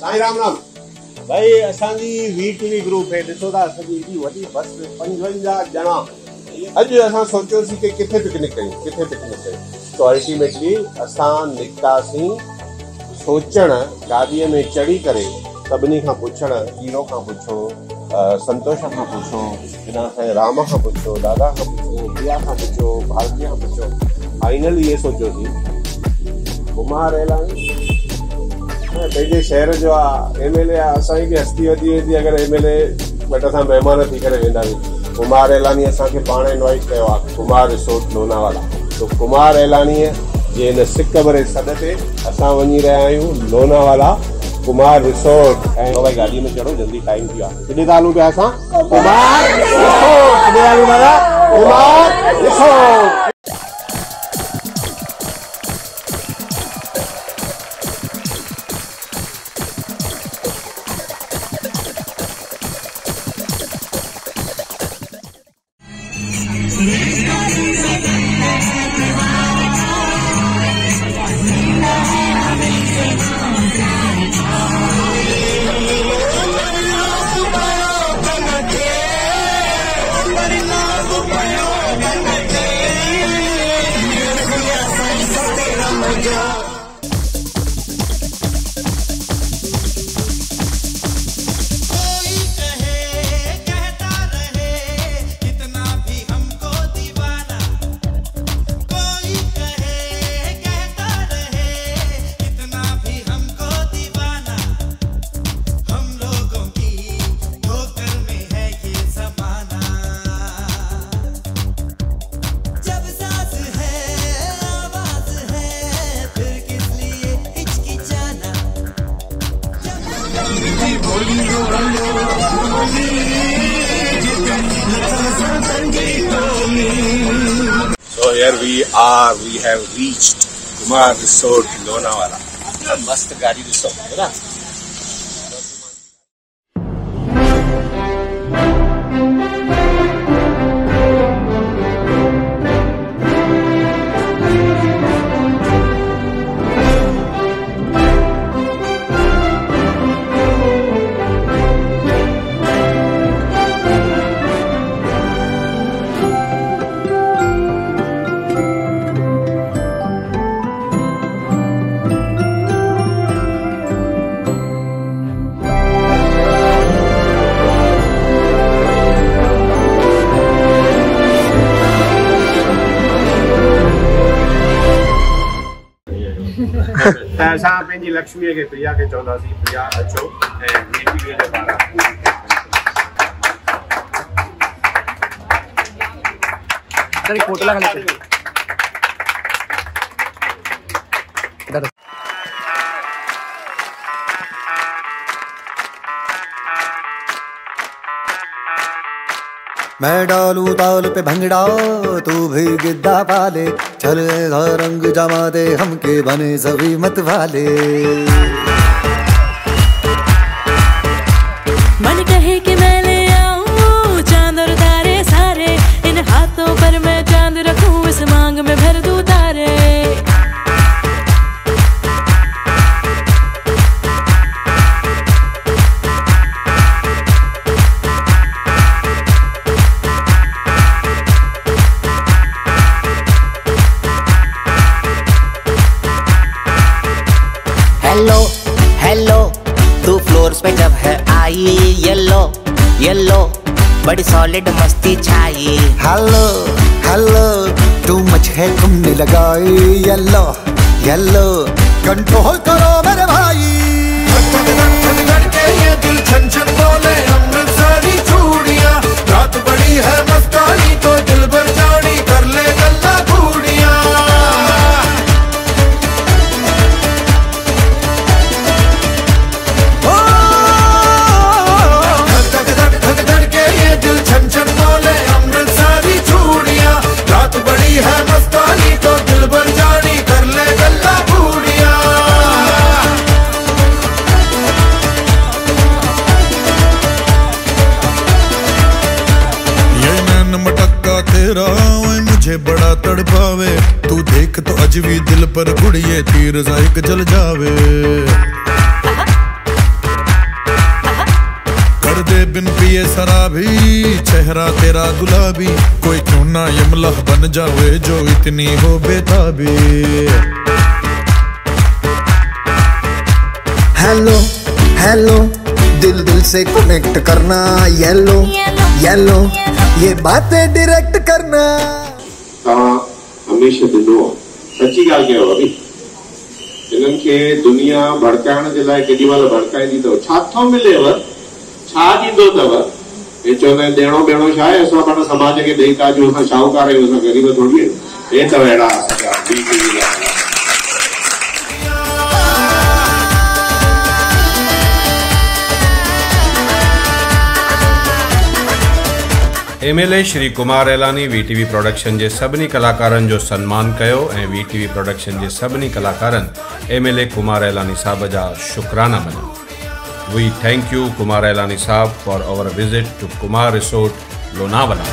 साईं राम राम। भाई असांजी weekly group है, ॾिसो था असांजी एॾी वॾी बस में 55 ॼणा। अॼु असां सोचियोसीं कि किथे पिकनिक कयूं। तो अल्टीमेटली असां निकितासीं सोचण, गाॾीअ में चढ़ी करे सभिनी खां पुछण, हीरो खां पुछो, संतोष खां पुछो, हिन राम खां पुछो, दादा खां पुछो, प्रिया खां पुछो, भारती खां पुछो। फाइनली ये सोचियोसीं कुमार एलानी पंहिंजे शहर जो MLA असांजी बि हस्ती वधी वेंदी अगरि MLA वटि असां महिमान थी करे वेंदासीं। कुमार एलानी असांखे पाण इनवाइट कयो आहे कुमार रिसोर्ट लोनावाला। तो कुमार एलानीअ जे हिन सिक भरे सॾ ते असां वञी रहिया आहियूं लोनावाला कुमार रिसोर्ट। ऐं भाई गाॾी में चढ़ो, जल्दी टाइम थी आहे। किथे था हलूं पिया असां? कुमार रिसोर्ट। किथे था हलूं दादा? Kumar resort. So here we are, we have reached Kumar Resort Lonavala. मस्त गाड़ी रिसोर्ट है ना। असां पंहिंजी लक्ष्मीअ खे प्रिया खे चवंदासीं, प्रिया अचो ऐं मीठी जे ॿारु फोटो लगा लेते। मैं डालू ताल पे भंगड़ा तू भी गिद्दा पाले, चल ऐसा रंग जमा दे हमके बने सभी मत वाले। मन कहे कि मैं ले आऊं चांद और तारे सारे, इन हाथों पर मैं चांद रखूं, इस मांग में भर दूं तारे। हेलो हेलो तू फ्लोर्स पे जब है आई, येलो येलो बड़ी सॉलिड मस्ती छाई। हेलो हेलो तू मच है तुमने लगाई, येलो येलो कंट्रोल करो मेरे भाई। ये दिल छन छन बोले अमृतसरी चूड़ियां, रात बड़ी है मस्तानी तो दिल भर जानी कर ले गल्ला घूड़ियां। मुझे बड़ा तड़पावे, तू देख तो अजवी दिल पर गुड़िए तीर जायक जल जावे। हुए बिन पिए शराबी, चेहरा तेरा गुलाबी, कोई क्यों ना यमला बन जावे जो इतनी हो बेताबी। हेलो हेलो दिल दिल से कनेक्ट करना, येलो येलो ये बातें डायरेक्ट करना। हमेशा दिलो सच्ची गाल कयो भाभी, इन्हनि खे दुनिया भड़काइण जे लाइ केॾी महिल भड़काईंदी अथव, छा थो मिलेव, छा ॾींदो अथव। हे चवंदा आहिनि ॾियणो ॿियणो छा आहे, असां पाण समाज खे ॾेई था अचूं, असां शाहूकार आहियूं, असां ग़रीब थोरी आहियूं। हे अथव अहिड़ा MLA Shri Kumar Elani VTV production जे सभिनी कलाकारनि जो सन्मान कयो ऐं VTV प्रोडक्शन जे सभिनी कलाकारनि MLA कुमार एलानी साहब जा शुक्राना मञिया। We thank you Kumar Elani Saab for our visit to Kumar Resort, Lonavala.